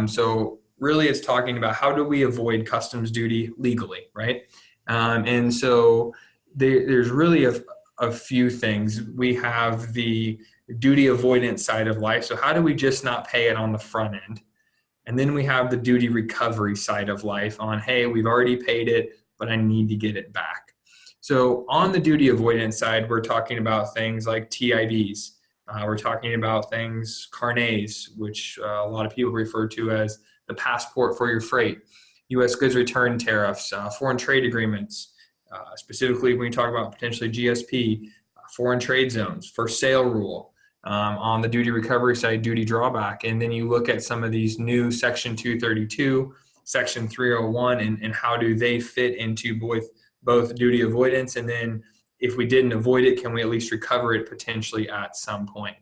So really it's talking about how do we avoid customs duty legally, right? And so there's really a few things. We have the duty avoidance side of life. So how do we just not pay it on the front end? And then we have the duty recovery side of life on, hey, we've already paid it, but I need to get it back. So on the duty avoidance side, we're talking about things like TIVs. We're talking about things, carnets, which a lot of people refer to as the passport for your freight, U.S. goods return tariffs, foreign trade agreements, specifically when you talk about potentially GSP, foreign trade zones, for sale rule. On the duty recovery side, duty drawback. And then you look at some of these new Section 232, Section 301, and how do they fit into both duty avoidance, and then if we didn't avoid it, can we at least recover it potentially at some point?